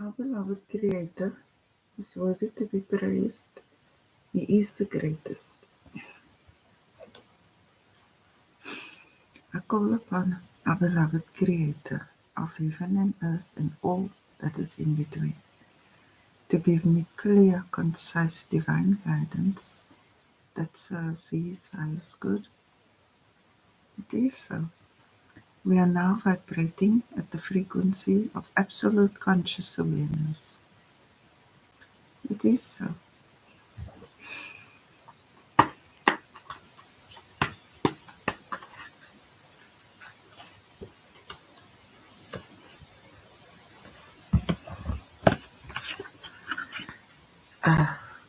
Our beloved Creator is worthy to be praised. He is the greatest. I call upon our beloved Creator of heaven and earth and all that is in between to give me clear, concise, divine guidance that serves His highest good. It is so. We are now vibrating at the frequency of absolute conscious awareness. It is so.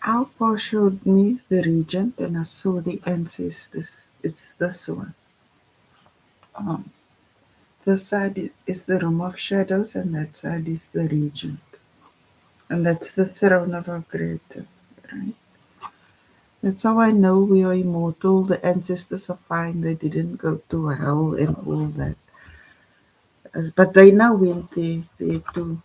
Alpha showed me the region and I saw the ancestors. It's this one. Um, this side is the room of shadows and that side is the region. And that's the throne of our Creator. Right? That's how I know we are immortal. The ancestors are fine. They didn't go to hell and all that. But they now went there. They're two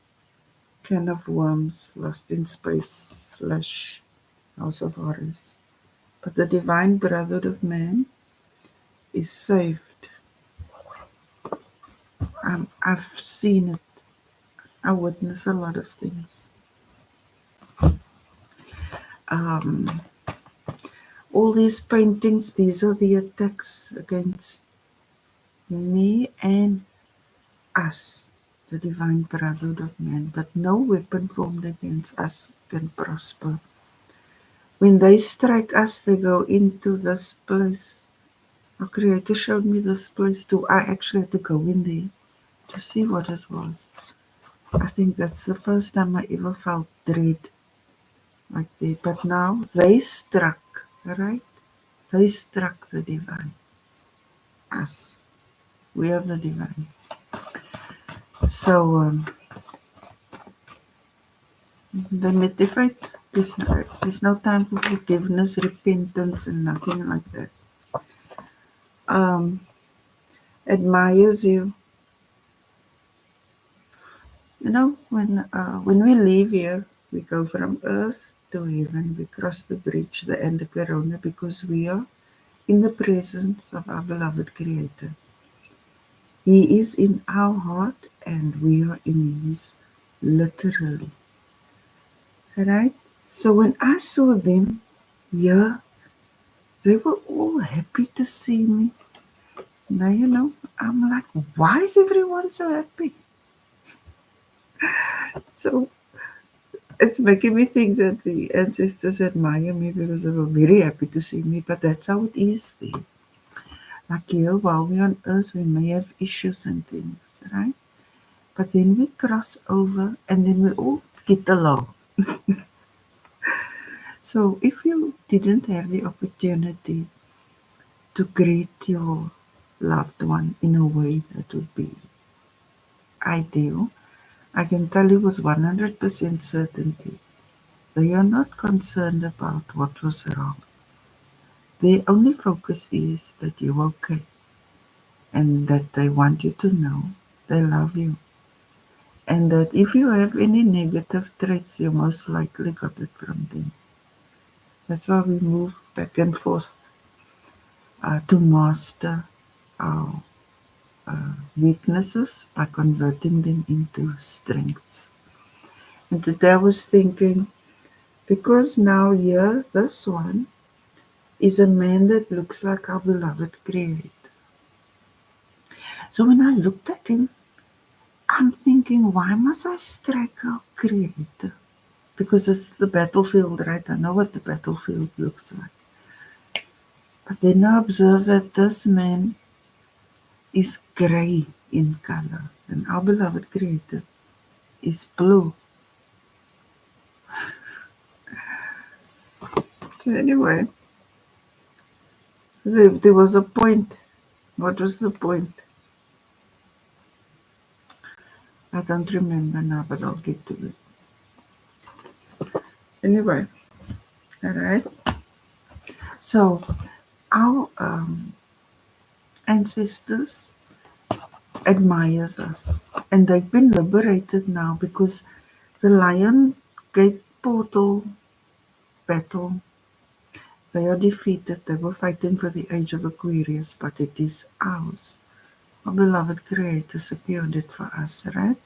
can of worms lost in space / House of Horrors. But the divine brotherhood of man is saved. I've seen it. I witness a lot of things. Um, all these paintings, these are the attacks against me and us, the divine brotherhood of man. But no weapon formed against us can prosper. When they strike us, they go into this place. Our Creator showed me this place too. I actually had to go in there to see what it was. I think that's the first time I ever felt dread like that. But now they struck, right? They struck the divine. Us. We are the divine. So they meditate. There's no time for forgiveness, repentance, and nothing like that. Um, admires you. You know, when we leave here, we go from earth to heaven. We cross the bridge, the end of Corona, because we are in the presence of our beloved Creator. He is in our heart and we are in His, literally. Right? So when I saw them here, they were all happy to see me. Now, you know, I'm like, why is everyone so happy? So it's making me think that the ancestors admire me because they were very happy to see me, but that's how it is there. Like here, while we're on earth, we may have issues and things, right? But then we cross over and then we all get along. So if you didn't have the opportunity to greet your loved one in a way that would be ideal, I can tell you with 100% certainty, they are not concerned about what was wrong. Their only focus is that you're okay and that they want you to know they love you. And that if you have any negative traits, you most likely got it from them. That's why we move back and forth to master our weaknesses by converting them into strengths. And today I was thinking, because now here, this one is a man that looks like our beloved Creator. So when I looked at him, I'm thinking, why must I strike our Creator? Because it's the battlefield, right? I know what the battlefield looks like. But then I observe that this man is grey in color, and our beloved Creator is blue. So anyway, there was a point. What was the point? I don't remember now, but I'll get to it. Anyway, all right. So our ancestors admires us, and they've been liberated now because The Lion Gate Portal battle. They are defeated. They were fighting for the age of Aquarius, but it is ours. Our beloved Creator secured it for us, right?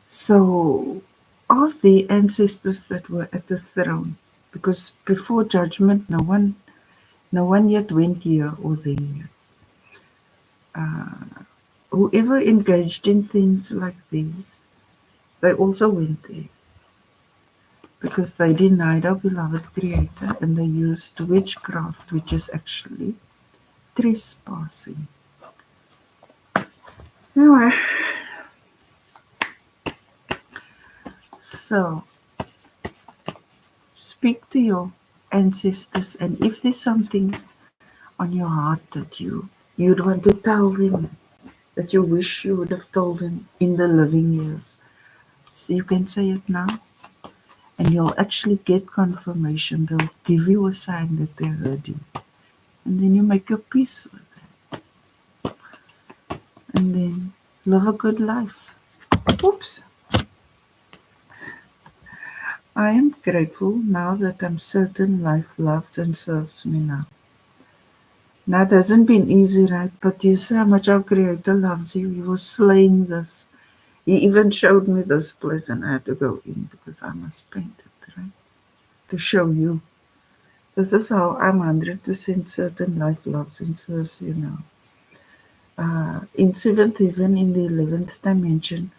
So, of the ancestors that were at the throne, because before judgment, no one yet went here or there. Whoever engaged in things like these, they also went there because they denied our beloved Creator and they used witchcraft, which is actually trespassing. Anyway, so speak to your ancestors, and if there's something on your heart that you'd want to tell them, that you wish you would have told them in the living years, so you can say it now, and you'll actually get confirmation. They'll give you a sign that they heard you, and then you make your peace with it, and then live a good life. Oops. I am grateful now that I'm certain life loves and serves me now. Now, it hasn't been easy, right? But you see how much our Creator loves you. He was slaying this. He even showed me this place, and I had to go in because I must paint it, right? To show you. This is how I'm 100% certain life loves and serves you now. In seventh heaven, in the 11th dimension,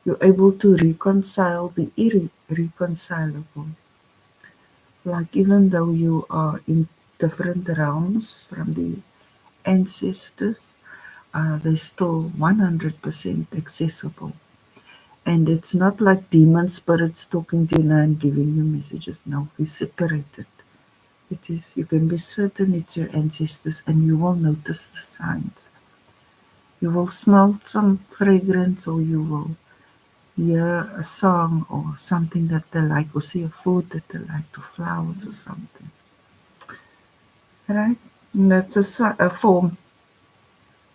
you're able to reconcile the irreconcilable. Like even though you are in different realms from the ancestors, they're still 100% accessible. And it's not like demon spirits talking to you now and giving you messages. No, we separate it. It is, you can be certain it's your ancestors, and you will notice the signs. You will smell some fragrance, or you will hear a song or something that they like, or see a food that they like, or flowers or something. Right? And that's a form.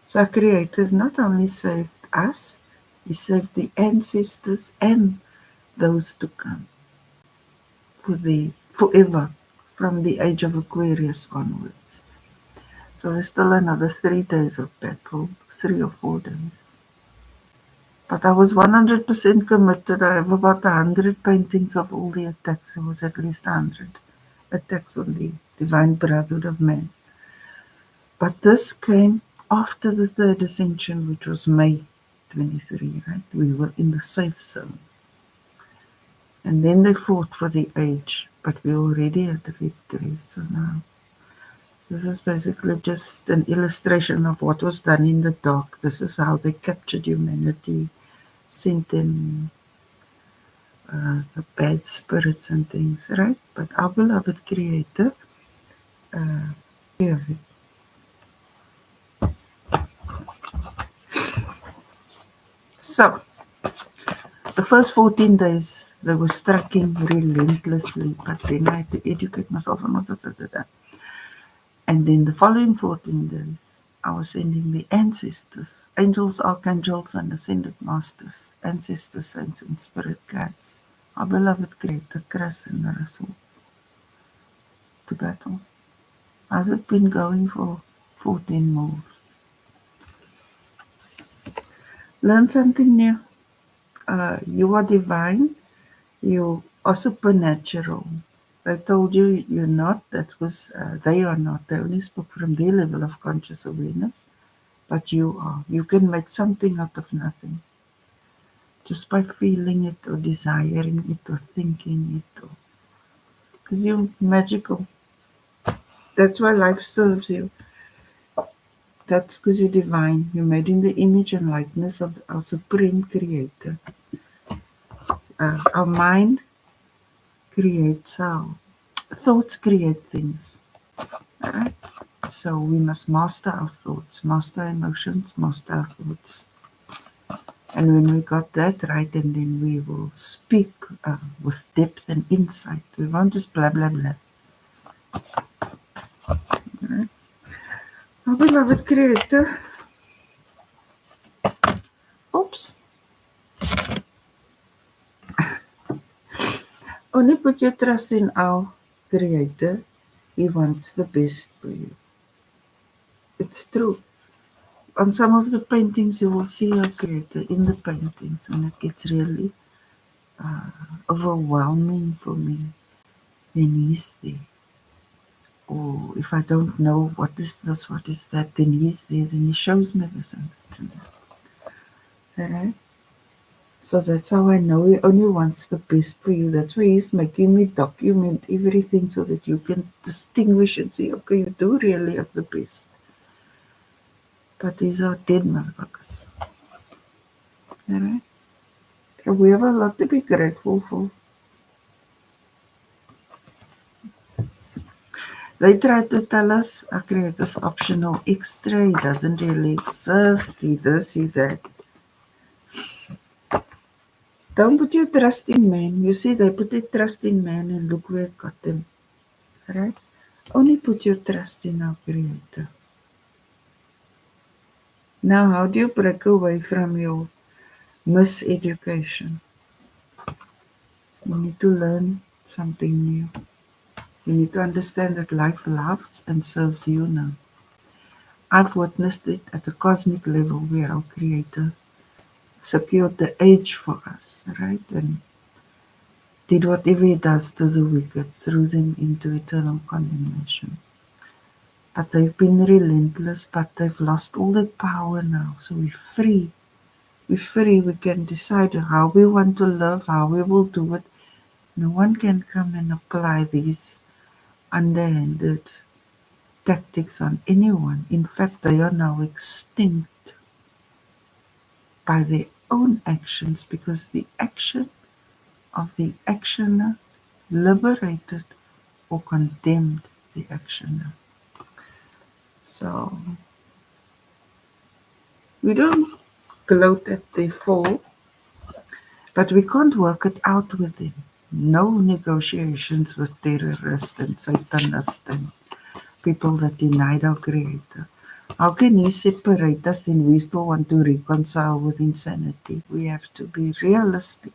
So our Creator not only saved us, He saved the ancestors and those to come for the forever, from the age of Aquarius onwards. So there's still another 3 days of battle, 3 or 4 days. But I was 100% committed. I have about 100 paintings of all the attacks. There was at least 100 attacks on the Divine Brotherhood of Man. But this came after the third ascension, which was May 23, right? We were in the safe zone. And then they fought for the age, but we already had the victory. So now, this is basically just an illustration of what was done in the dark. This is how they captured humanity, sent in the bad spirits and things, right? But our beloved Creator, yeah. So, the first 14 days, they were striking relentlessly, but then I had to educate myself on what that. And then the following 14 days, I was sending the ancestors, angels, archangels, and ascended masters, ancestors, saints, and spirit guides, our beloved Creator, Christ and Rasul, to battle. How's it been going for 14 moves? Learn something new. You are divine. You are supernatural. They told you you're not. That's because they are not. They only spoke from their level of conscious awareness. But you are. You can make something out of nothing. Just by feeling it or desiring it or thinking it. Because you're magical. That's why life serves you. That's because you're divine. You're made in the image and likeness of our Supreme Creator. Our mind creates our thoughts, create things. Right? So we must master our thoughts, master emotions, master our thoughts. And when we got that right, and then we will speak with depth and insight. We won't just blah, blah, blah. Right? Our beloved Creator. Oops. Only put your trust in our Creator. He wants the best for you. It's true. On some of the paintings, you will see our Creator in the paintings, and it gets really overwhelming for me when He's there. Or if I don't know what is this, what is that, then He's there, then He shows me this and that. And that. Alright? So that's how I know He only wants the best for you. That's why He's making me document everything so that you can distinguish and see, okay, you do really have the best. But these are dead motherfuckers. Alright? So we have a lot to be grateful for. They try to tell us our Creator's optional extra. He doesn't really exist. He this, he that. Don't put your trust in man. You see, they put their trust in man and look where it got them. Right? Only put your trust in our Creator. Now, how do you break away from your miseducation? You need to learn something new. You need to understand that life loves and serves you now. I've witnessed it at the cosmic level where our Creator secured the age for us, right? And did whatever He does to the wicked, threw them into eternal condemnation. But they've been relentless, but they've lost all their power now. So we're free. We're free. We can decide how we want to live, how we will do it. No one can come and apply these underhanded tactics on anyone. In fact, they are now extinct by their own actions because the action of the actioner liberated or condemned the actioner. So we don't gloat at their fall, but we can't work it out with them. No negotiations with terrorists and Satanists and people that denied our Creator. How can He separate us and we still want to reconcile with insanity? We have to be realistic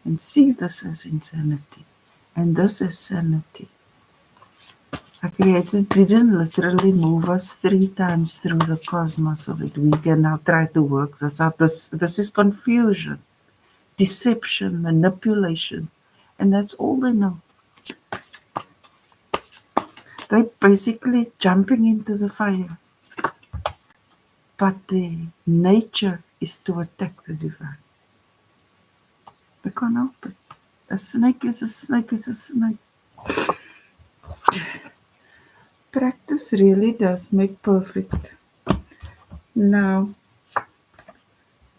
and see this as insanity and this as sanity. Our Creator didn't literally move us 3 times through the cosmos so that we can now try to work this out. This is confusion, deception, manipulation, and that's all they know. They're basically jumping into the fire, but their nature is to attack the divine. They can't help it. A snake is a snake is a snake. Practice really does make perfect. Now,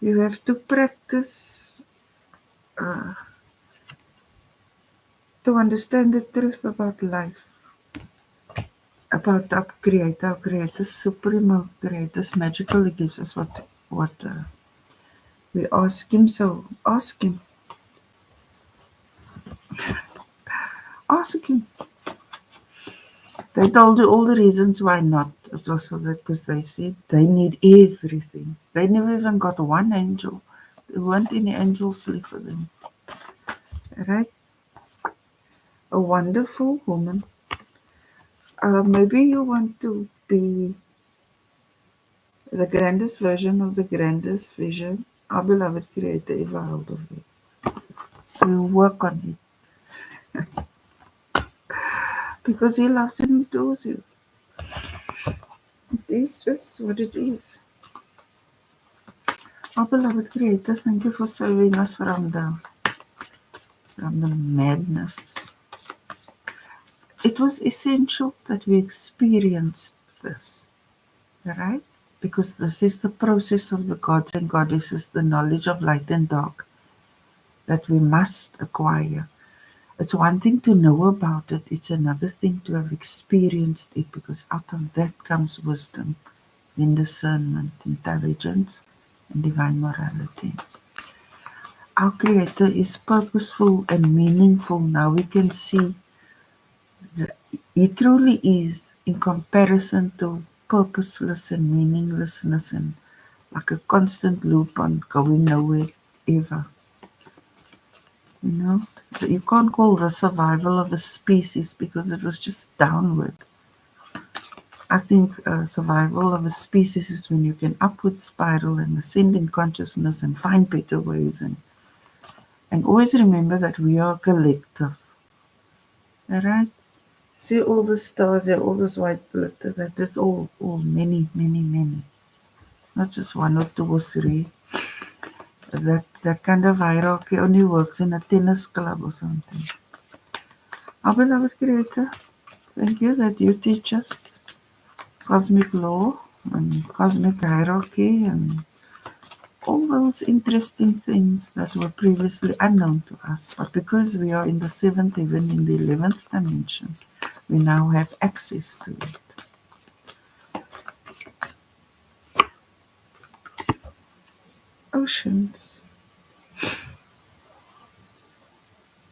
you have to practice to understand the truth about life, about our Creator. Our Creator's supreme, our Creator's magical. He gives us what we ask Him. So ask Him. Ask Him. They told you all the reasons why not. It was so that because they said they need everything. They never even got one angel. There weren't any angels left for them. Right? A wonderful woman. Maybe you want to be the grandest version of the grandest vision our beloved Creator ever held of you. So you work on it. Because He loves and adores you. It is just what it is. Our beloved Creator, thank you for saving us from the madness. It was essential that we experienced this, right? Because this is the process of the gods and goddesses, the knowledge of light and dark that we must acquire. It's one thing to know about it, it's another thing to have experienced it, because out of that comes wisdom, then discernment, intelligence, and divine morality. Our Creator is purposeful and meaningful. Now we can see that He truly is, in comparison to purposeless and meaninglessness and like a constant loop on going nowhere ever. You know, So you can't call the survival of a species because it was just downward. I think survival of a species is when you can upward spiral and ascend in consciousness and find better ways, and always remember that we are a collective. All right? See all the stars here, all this white glitter. That is all many, many, many. Not just one or two or three. That kind of hierarchy only works in a tennis club or something. Our beloved Creator, thank you that you teach us cosmic law and cosmic hierarchy and all those interesting things that were previously unknown to us. But because we are in the seventh heaven, in the 11th dimension, we now have access to it. Oceans.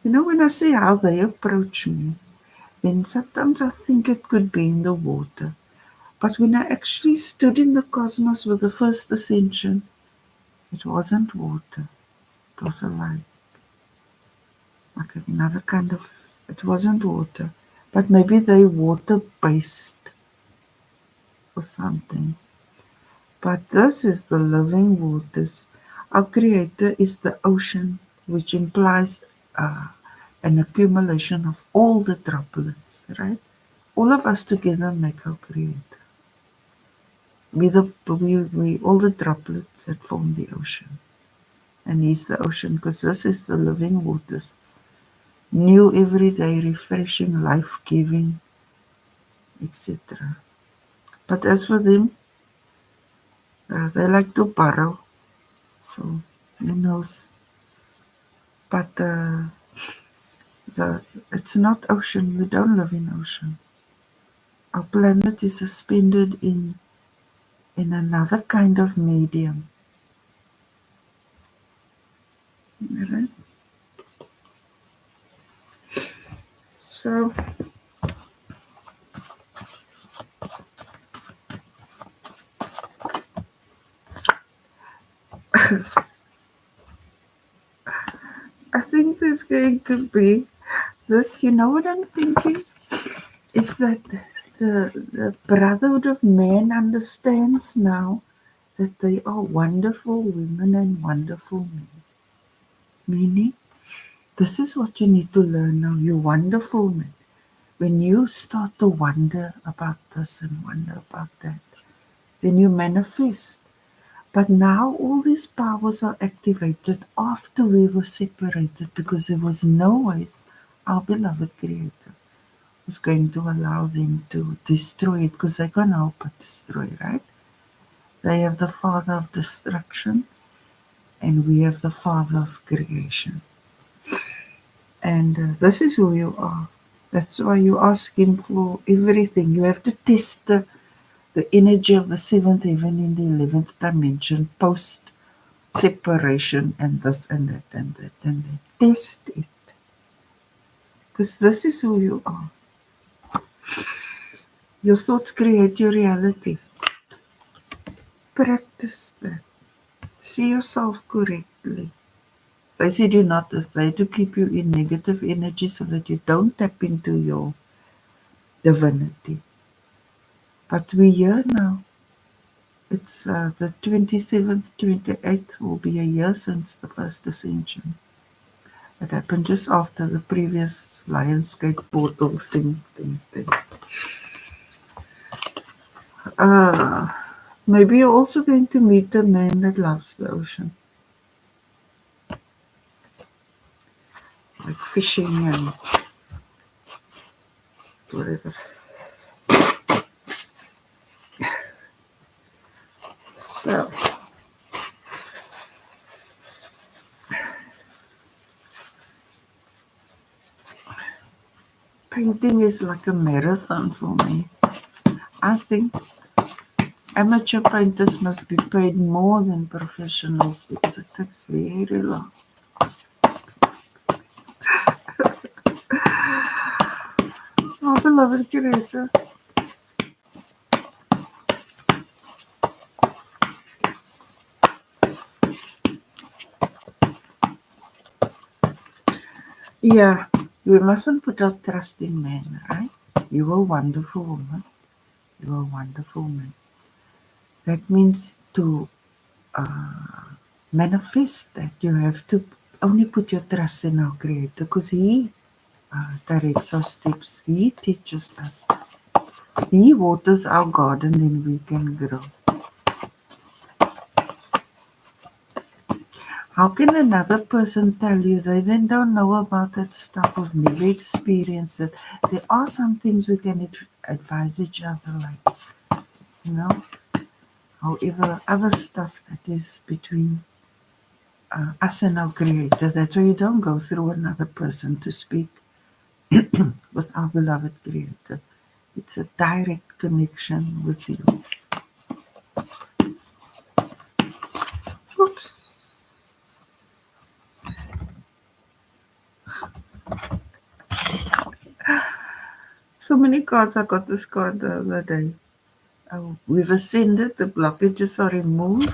You know, when I see how they approach me, then sometimes I think it could be in the water. But when I actually stood in the cosmos with the first ascension, it wasn't water. It was a light. Like another kind of, it wasn't water. But maybe they water-based or something. But this is the living waters. Our Creator is the ocean, which implies an accumulation of all the droplets, right? All of us together make our Creator. We all the droplets that form the ocean. And He's the ocean because this is the living waters. New every day, refreshing, life-giving, etc. But as for them, they like to borrow. So, who knows? But it's not ocean. We don't live in ocean. Our planet is suspended in another kind of medium. Right? So I think there's going to be this. You know what I'm thinking? Is that the brotherhood of man understands now that they are wonderful women and wonderful men. Meaning, this is what you need to learn now. You wonderful men. When you start to wonder about this and wonder about that, then you manifest. But now all these powers are activated after we were separated because there was no ways our beloved Creator was going to allow them to destroy it because they can't help but destroy, right? They have the Father of destruction and we have the Father of creation. And this is who you are. That's why you ask Him for everything. You have to test the energy of the seventh heaven in the 11th dimension post separation and this and that and that and that. Test it. Because this is who you are. Your thoughts create your reality. Practice that. See yourself correctly. They said you're not this way to keep you in negative energy so that you don't tap into your divinity. But we're here now. It's the 27th, 28th will be a year since the first ascension. It happened just after the previous Lionsgate portal thing. Uh, Maybe you're also going to meet a man that loves the ocean. Like fishing and whatever. So, painting is like a marathon for me. I think amateur painters must be paid more than professionals because it takes very long. Oh, beloved Creator. Yeah, we mustn't put our trust in men, right? You're a wonderful woman. You're a wonderful man. That means to manifest that you have to only put your trust in our Creator because He directs our steps. He teaches us. He waters our garden, then we can grow. How can another person tell you they then don't know about that stuff or never experienced it? There are some things we can advise each other, like, you know, however, other stuff that is between us and our Creator. That's why you don't go through another person to speak with our beloved Creator. It's a direct connection with you. Oops. So many cards. I got this card the other day. We've ascended, the blockages are removed,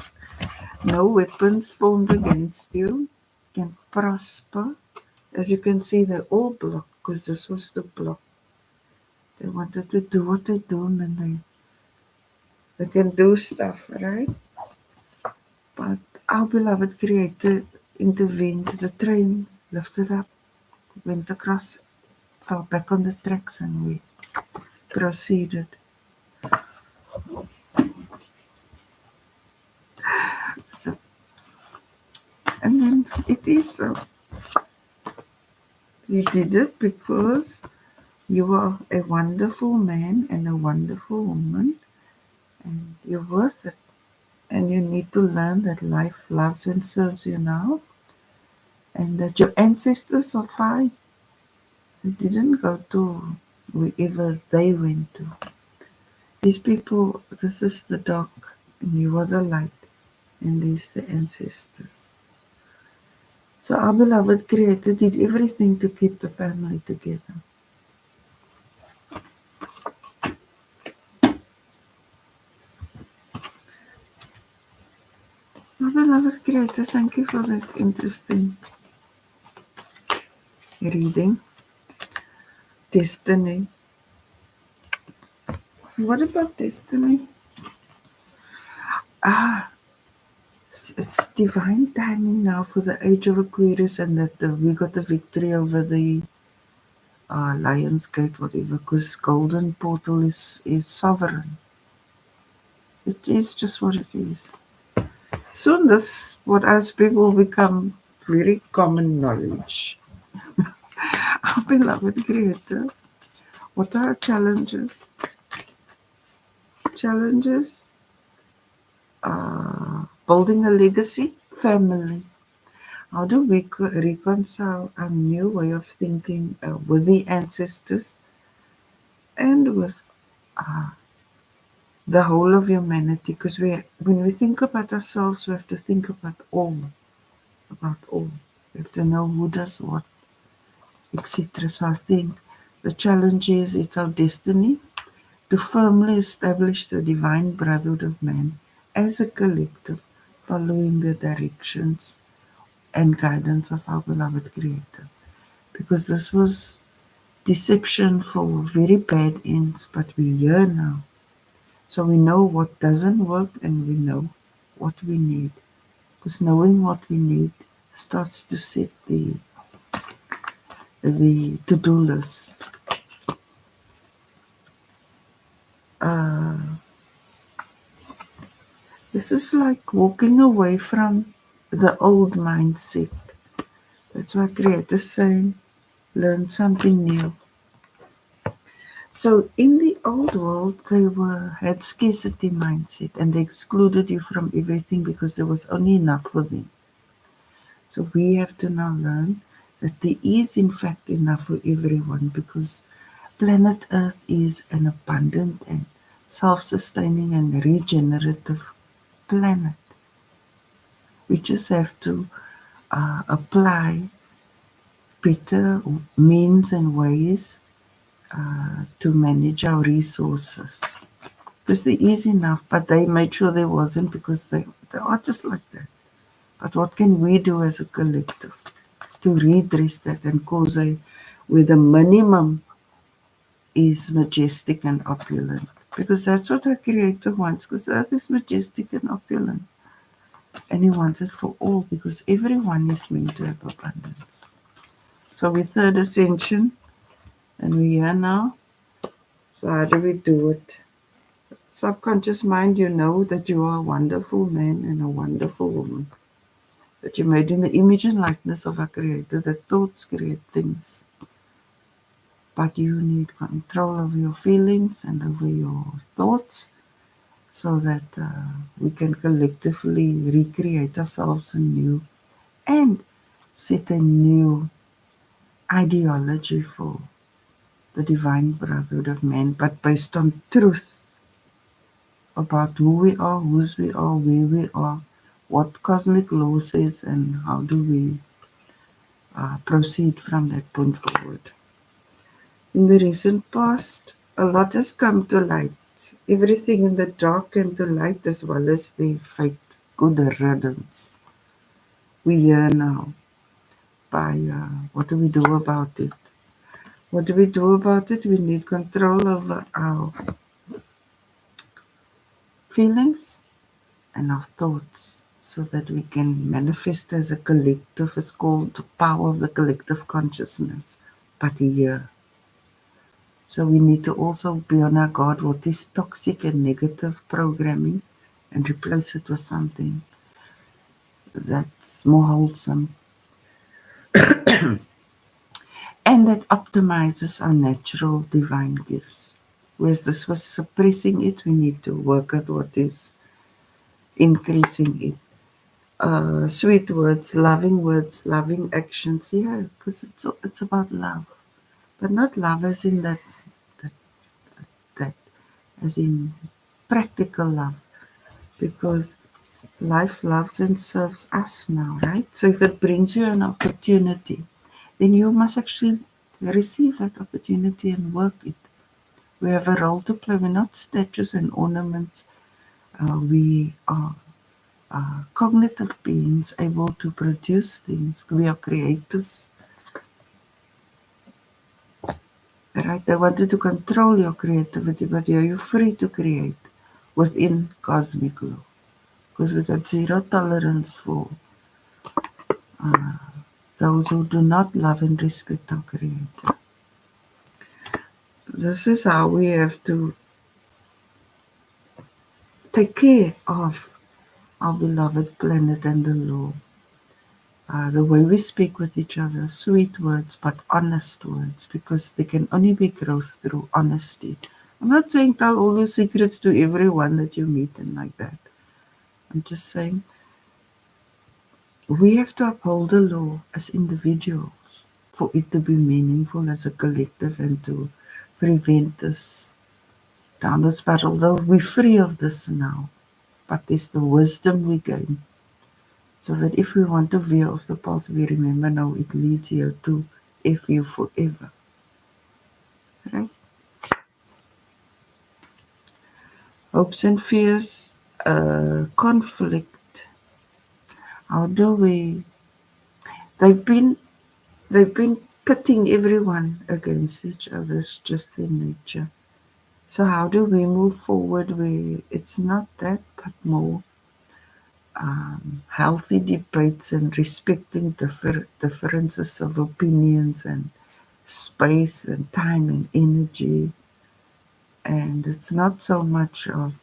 no weapons formed against you can prosper. As you can see, they're all blocked because this was the block. They wanted to do what they're doing and they can do stuff, right? But our beloved Creator intervened. The train lifted up, went across, fell back on the tracks, and we proceeded. So, and then it is so. We did it because you are a wonderful man and a wonderful woman, and you're worth it. And you need to learn that life loves and serves you now, and that your ancestors are fine. They didn't go to wherever they went to. These people, this is the dark, and you are the light, and these the ancestors. So our beloved Creator did everything to keep the family together. Our beloved Creator, thank you for that interesting reading. Destiny. What about destiny? Ah, it's divine timing now for the age of Aquarius, and that we got the victory over the Lion's Gate, whatever, because Golden Portal is sovereign. It is just what it is. Soon this, what I speak, will become very common knowledge. Our beloved Creator, what are our challenges? Challenges, building a legacy, family. How do we reconcile a new way of thinking with the ancestors and with the whole of humanity? Because when we think about ourselves, we have to think about all. About all. We have to know who does what, etc. So I think the challenge is it's our destiny to firmly establish the divine brotherhood of man as a collective, following the directions and guidance of our beloved Creator. Because this was deception for very bad ends, but we're here now. So we know what doesn't work and we know what we need. Because knowing what we need starts to set the to-do list. Uh, this is like walking away from the old mindset. That's why Creator's saying, learn something new. So in the old world, they had scarcity mindset and they excluded you from everything because there was only enough for them. So we have to now learn that there is in fact enough for everyone because planet Earth is an abundant and self-sustaining and regenerative planet. We just have to apply better means and ways to manage our resources. Because there is enough, but they made sure there wasn't because they are just like that. But what can we do as a collective? to redress that and cause a where the minimum is majestic and opulent. Because that's what our Creator wants, because earth is majestic and opulent. And He wants it for all, because everyone is meant to have abundance. So we third ascension, and we're here now. So how do we do it? Subconscious mind, you know that you are a wonderful man and a wonderful woman. That you're made in the image and likeness of our Creator, that thoughts create things. But you need control over your feelings and over your thoughts so that we can collectively recreate ourselves anew and set a new ideology for the divine brotherhood of man, but based on truth about who we are, whose we are, where we are, what cosmic law says, and how do we proceed from that point forward. In the recent past, a lot has come to light. Everything in the dark came to light, as well as the fate. Good riddance. We here now. By what do we do about it? What do we do about it? We need control over our feelings and our thoughts so that we can manifest as a collective. It's called the power of the collective consciousness. But here, so we need to also be on our guard what is toxic and negative programming and replace it with something that's more wholesome and that optimizes our natural divine gifts. Whereas this was suppressing it, we need to work at what is increasing it. Sweet words, loving actions, yeah, because it's about love, but not love as in that, that as in practical love, because life loves and serves us now, right? So if it brings you an opportunity, then you must actually receive that opportunity and work it. We have a role to play. We're not statues and ornaments. We are cognitive beings able to produce things. We are creators. Right? They wanted to control your creativity, but you're free to create within cosmic law. Because we got zero tolerance for those who do not love and respect our Creator. This is how we have to take care of our beloved planet and the law. The way we speak with each other, sweet words, but honest words, because there can only be growth through honesty. I'm not saying tell all your secrets to everyone that you meet and like that. I'm just saying we have to uphold the law as individuals for it to be meaningful as a collective and to prevent this downward spiral. Though we're free of this now, but there's the wisdom we gain. So that if we want to veer off the path, we remember now it leads here to FU forever. Right? Hopes and fears, conflict. How do we? They've been pitting everyone against each other. It's just their nature. So how do we move forward where it's not that, but more healthy debates and respecting differences of opinions and space and time and energy. And it's not so much of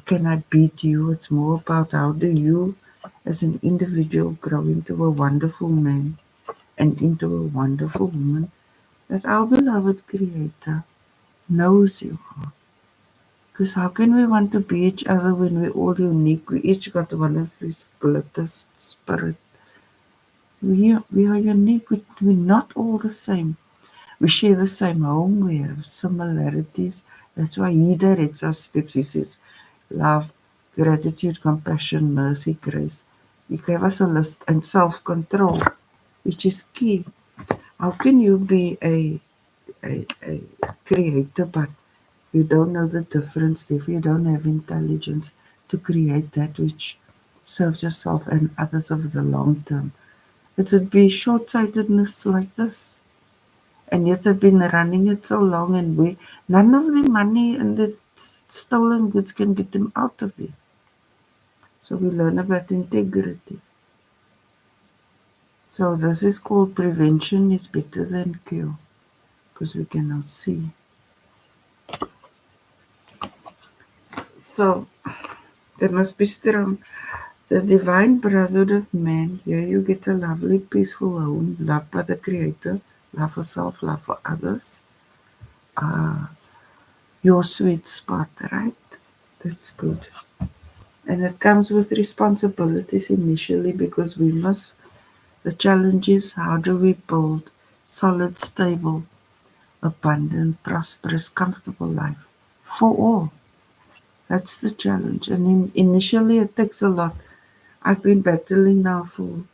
can I beat you? It's more about how do you as an individual grow into a wonderful man and into a wonderful woman that our beloved Creator knows you are. Because how can we want to be each other when we're all unique? We each got one of His glitter spirit. We are unique. We're not all the same. We share the same home. We have similarities. That's why He directs our steps. He says, love, gratitude, compassion, mercy, grace. He gave us a list and self-control, which is key. How can you be a creator, but you don't know the difference, if you don't have intelligence to create that which serves yourself and others over the long term? It would be short-sightedness like this. And yet I've been running it so long, and none of the money and the stolen goods can get them out of it. So we learn about integrity. So this is called prevention is better than cure, because we cannot see. So they must be strong. The divine brotherhood of man, here you get a lovely, peaceful home, loved by the Creator, love for self, love for others. Your sweet spot, right? That's good. And it comes with responsibilities initially, because the challenge is, how do we build solid, stable, abundant, prosperous, comfortable life for all? That's the challenge. And initially it takes a lot. I've been battling now for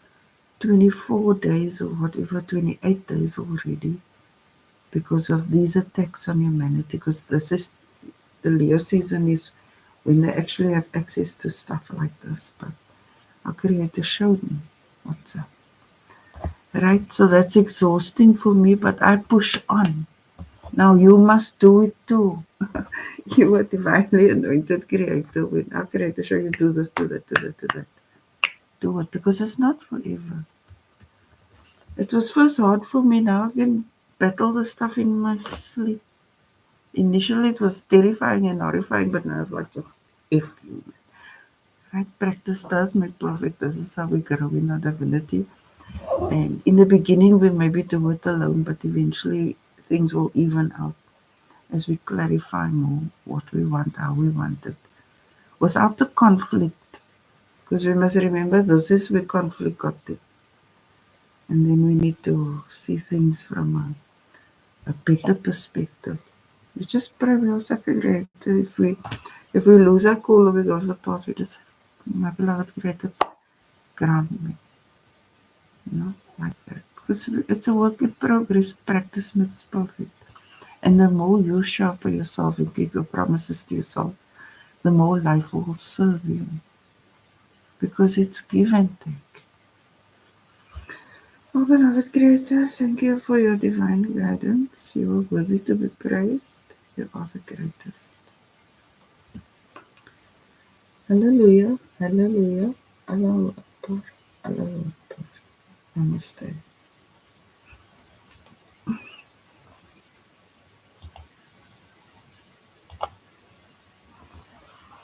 24 days or whatever, 28 days already, because of these attacks on humanity. Because this is the Leo season, is when they actually have access to stuff like this. But our Creator showed me what's up. Right? So that's exhausting for me, but I push on. Now you must do it too. You are divinely anointed Creator. When our Creator show you, do this, do that, do that, do that. Do it, because it's not forever. It was first hard for me. Now I can battle the stuff in my sleep. Initially it was terrifying and horrifying, but now it's like, just if you, right? Practice does make perfect. This is how we grow in our divinity. And in the beginning we maybe do it alone, but eventually things will even out as we clarify more what we want, how we want it, without the conflict. Because we must remember, this is where conflict got it. And then we need to see things from a better perspective. We just pray, we also create. If we lose our cool or we go off the path, we just, my beloved Creator, grant me, like that. Because it's a work in progress. Practice makes perfect. And the more you show up for yourself and keep your promises to yourself, the more life will serve you. Because it's give and take. Oh, beloved Creator, thank you for your divine guidance. You are worthy to be praised. You are the greatest. Hallelujah, hallelujah, Allah Akbar, Allah Akbar. Namaste.